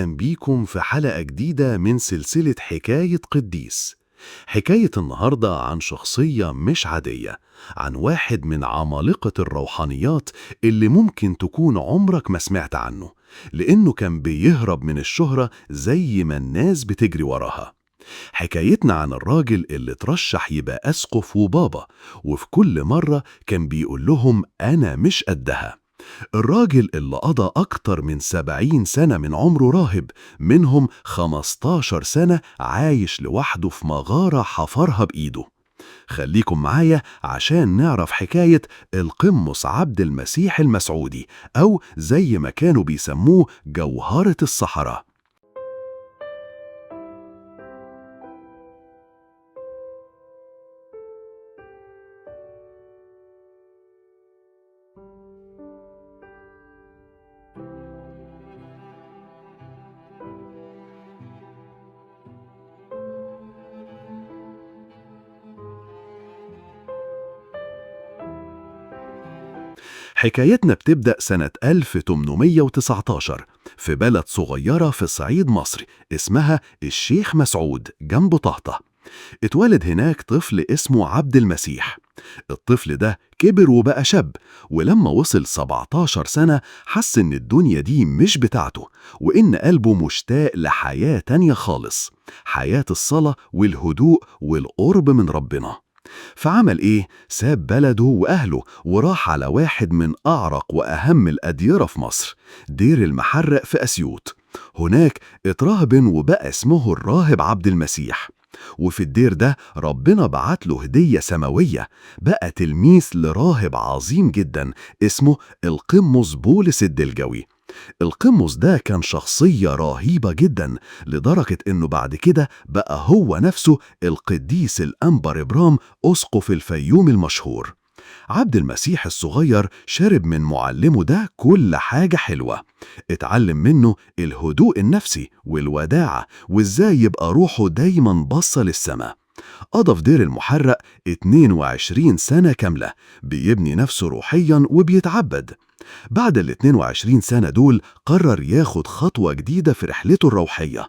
بيكم في حلقة جديدة من سلسلة حكاية قديس. حكاية النهاردة عن شخصية مش عادية، عن واحد من عمالقة الروحانيات اللي ممكن تكون عمرك ما سمعت عنه، لأنه كان بيهرب من الشهرة زي ما الناس بتجري وراها. حكايتنا عن الراجل اللي ترشح يبقى أسقف وبابا، وفي كل مرة كان بيقول لهم أنا مش قدها. الراجل اللي قضى أكتر من 70 سنة من عمره راهب، منهم 15 سنة عايش لوحده في مغارة حفرها بإيده. خليكم معايا عشان نعرف حكاية القمص عبد المسيح المسعودي، أو زي ما كانوا بيسموه جوهرة الصحراء. حكايتنا بتبدأ سنة 1819 في بلد صغيرة في صعيد مصر اسمها الشيخ مسعود جنب طهطة. اتولد هناك طفل اسمه عبد المسيح. الطفل ده كبر وبقى شاب، ولما وصل 17 سنة حس إن الدنيا دي مش بتاعته، وإن قلبه مشتاق لحياة تانية خالص، حياة الصلاة والهدوء والقرب من ربنا. فعمل إيه؟ ساب بلده وأهله وراح على واحد من أعرق وأهم الأديرة في مصر، دير المحرق في أسيوط. هناك اتراهبن وبقى اسمه الراهب عبد المسيح. وفي الدير ده ربنا بعت له هدية سماوية، بقى تلميذ لراهب عظيم جدا اسمه القمص بولس الدلجوي. القمص ده كان شخصية رهيبة جدا، لدرجة انه بعد كده بقى هو نفسه القديس الأنبا إبرام أسقف الفيوم المشهور. عبد المسيح الصغير شرب من معلمه ده كل حاجة حلوة، اتعلم منه الهدوء النفسي والوداعة، وازاي يبقى روحه دايما باصة للسماء. قضى في دير المحرق 22 سنة كاملة بيبني نفسه روحيا وبيتعبد. بعد ال 22 سنة دول قرر ياخد خطوة جديدة في رحلته الروحية.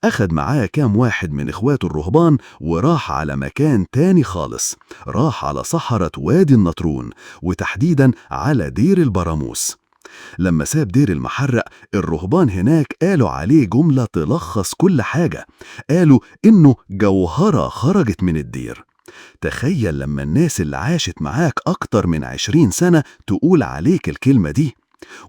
أخد معاه كام واحد من إخواته الرهبان وراح على مكان تاني خالص، راح على صحراء وادي النطرون، وتحديدا على دير البراموس. لما ساب دير المحرق الرهبان هناك قالوا عليه جملة تلخص كل حاجة، قالوا إنه جوهرة خرجت من الدير. تخيل لما الناس اللي عاشت معاك أكتر من 20 سنة تقول عليك الكلمة دي.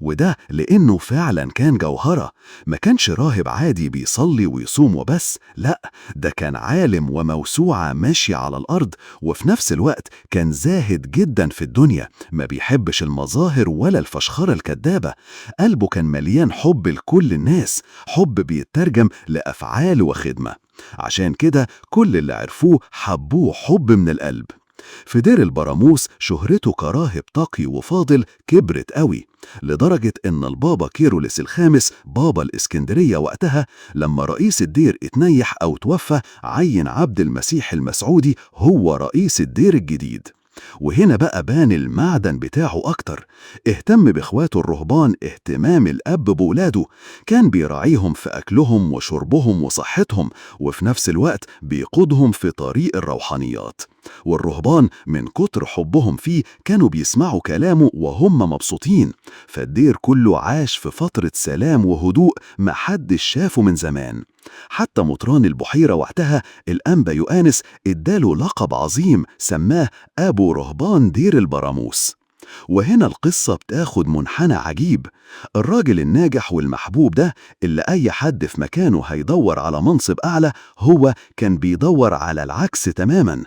وده لأنه فعلا كان جوهرة، ما كانش راهب عادي بيصلي ويصوم وبس، لا، ده كان عالم وموسوعة ماشي على الأرض، وفي نفس الوقت كان زاهد جدا في الدنيا، ما بيحبش المظاهر ولا الفشخرة الكدابة. قلبه كان مليان حب لكل الناس، حب بيترجم لأفعال وخدمة. عشان كده كل اللي عرفوه حبوه حب من القلب. في دير البراموس شهرته كراهب تقي وفاضل كبرت قوي، لدرجة إن البابا كيرلس الخامس بابا الإسكندرية وقتها لما رئيس الدير اتنيح أو توفى عين عبد المسيح المسعودي هو رئيس الدير الجديد. وهنا بقى بان المعدن بتاعه أكتر، اهتم بإخواته الرهبان اهتمام الأب بولاده، كان بيراعيهم في أكلهم وشربهم وصحتهم، وفي نفس الوقت بيقودهم في طريق الروحانيات. والرهبان من كتر حبهم فيه كانوا بيسمعوا كلامه وهم مبسوطين، فالدير كله عاش في فترة سلام وهدوء محدش شافه من زمان. حتى مطران البحيرة وقتها الأنبا يؤانس اداله لقب عظيم سماه أبو رهبان دير البراموس. وهنا القصة بتاخد منحنى عجيب. الراجل الناجح والمحبوب ده اللي أي حد في مكانه هيدور على منصب أعلى، هو كان بيدور على العكس تماما.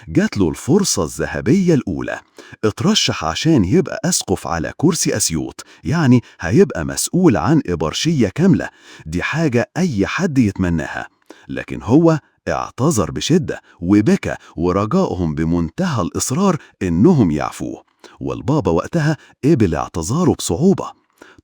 جات له الفرصة الذهبية الأولى، اترشح عشان يبقى أسقف على كرسي أسيوط، يعني هيبقى مسؤول عن إبرشية كاملة، دي حاجة أي حد يتمناها. لكن هو اعتذر بشدة وبكى، ورجائهم بمنتهى الإصرار إنهم يعفوه، والبابا وقتها قبل اعتذاره بصعوبة.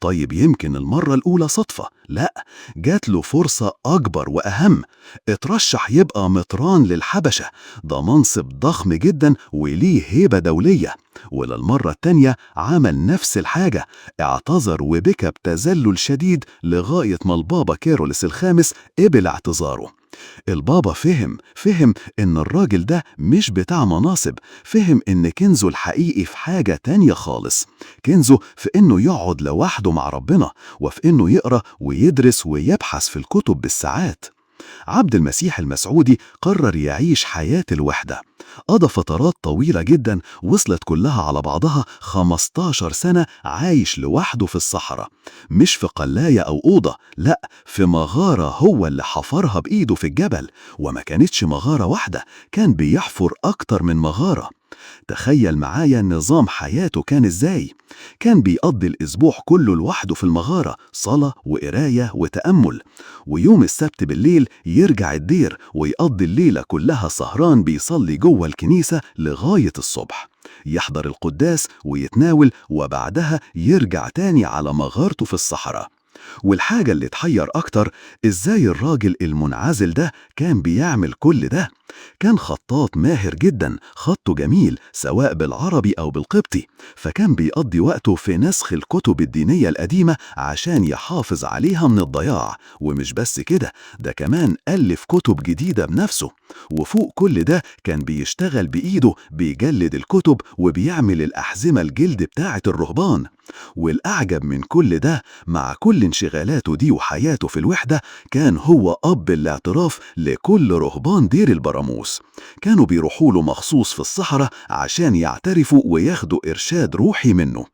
طيب يمكن المرة الأولى صدفة. لا، جات له فرصة أكبر وأهم، اترشح يبقى مطران للحبشة. ده منصب ضخم جدا وليه هيبة دولية. وللمرة التانية عمل نفس الحاجة، اعتذر وبكى بتذلل شديد لغاية ما البابا كيرلس الخامس قبل اعتذاره. البابا فهم إن الراجل ده مش بتاع مناصب، فهم إن كنزه الحقيقي في حاجة تانية خالص. كنزه في إنه يقعد لوحده مع ربنا، وفي إنه يقرأ ويدرس ويبحث في الكتب بالساعات. عبد المسيح المسعودي قرر يعيش حياة الوحدة. قضى فترات طويلة جدا وصلت كلها على بعضها 15 سنة عايش لوحده في الصحراء. مش في قلاية أو أوضة، لا، في مغارة هو اللي حفرها بإيده في الجبل. وما كانتش مغارة واحدة، كان بيحفر أكتر من مغارة. تخيل معايا نظام حياته كان إزاي. كان بيقضي الأسبوع كله لوحده في المغارة، صلاة وقراية وتأمل. ويوم السبت بالليل يرجع الدير ويقضي الليلة كلها سهران بيصلي جوه الكنيسة لغاية الصبح، يحضر القداس ويتناول، وبعدها يرجع تاني على مغارته في الصحراء. والحاجة اللي تحير أكتر، إزاي الراجل المنعزل ده كان بيعمل كل ده؟ كان خطاط ماهر جدا، خطه جميل سواء بالعربي أو بالقبطي، فكان بيقضي وقته في نسخ الكتب الدينية القديمة عشان يحافظ عليها من الضياع. ومش بس كده، ده كمان ألف كتب جديدة بنفسه. وفوق كل ده كان بيشتغل بإيده، بيجلد الكتب وبيعمل الأحزمة الجلد بتاعة الرهبان. والأعجب من كل ده، مع كل انشغالاته دي وحياته في الوحدة، كان هو أب الاعتراف لكل رهبان دير البراموس. كانوا بيروحوا له مخصوص في الصحراء عشان يعترفوا وياخدوا إرشاد روحي منه.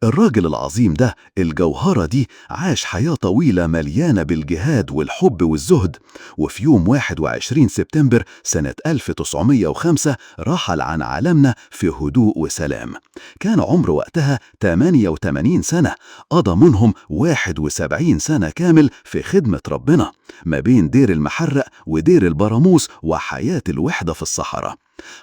الراجل العظيم ده، الجوهرة دي، عاش حياة طويلة مليانة بالجهاد والحب والزهد. وفي يوم 21 سبتمبر سنة 1905 رحل عن عالمنا في هدوء وسلام. كان عمره وقتها 88 سنة، قضى منهم 71 سنة كامل في خدمة ربنا، ما بين دير المحرق ودير البراموس وحياة الوحدة في الصحراء.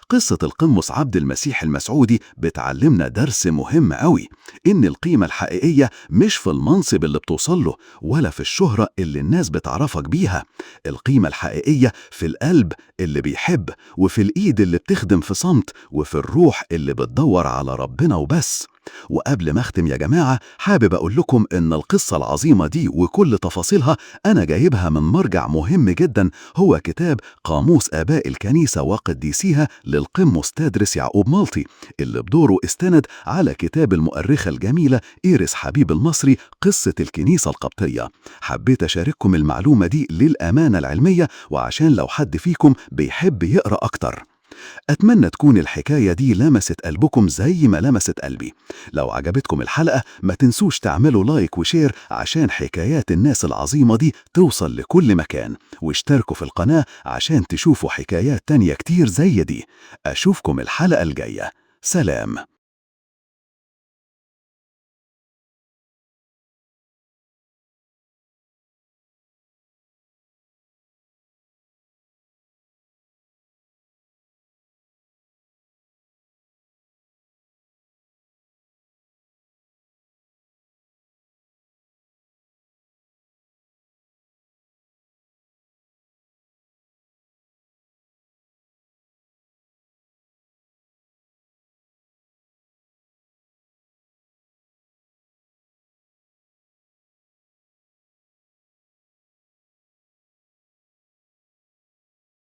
قصة القمص عبد المسيح المسعودي بتعلمنا درس مهم قوي، إن القيمة الحقيقية مش في المنصب اللي بتوصل له، ولا في الشهرة اللي الناس بتعرفك بيها. القيمة الحقيقية في القلب اللي بيحب، وفي الإيد اللي بتخدم في صمت، وفي الروح اللي بتدور على ربنا وبس. وقبل ما أختم يا جماعة، حابب أقول لكم إن القصة العظيمة دي وكل تفاصيلها أنا جايبها من مرجع مهم جدا، هو كتاب قاموس آباء الكنيسة وقديسيها للقمص تدرس يعقوب مالطي، اللي بدوره استند على كتاب المؤرخة الجميلة إيريس حبيب المصري قصة الكنيسة القبطية. حبيت أشارككم المعلومة دي للأمانة العلمية، وعشان لو حد فيكم بيحب يقرأ أكتر. أتمنى تكون الحكاية دي لمست قلبكم زي ما لمست قلبي. لو عجبتكم الحلقة ما تنسوش تعملوا لايك وشير عشان حكايات الناس العظيمة دي توصل لكل مكان، واشتركوا في القناة عشان تشوفوا حكايات تانية كتير زي دي. أشوفكم الحلقة الجاية. سلام.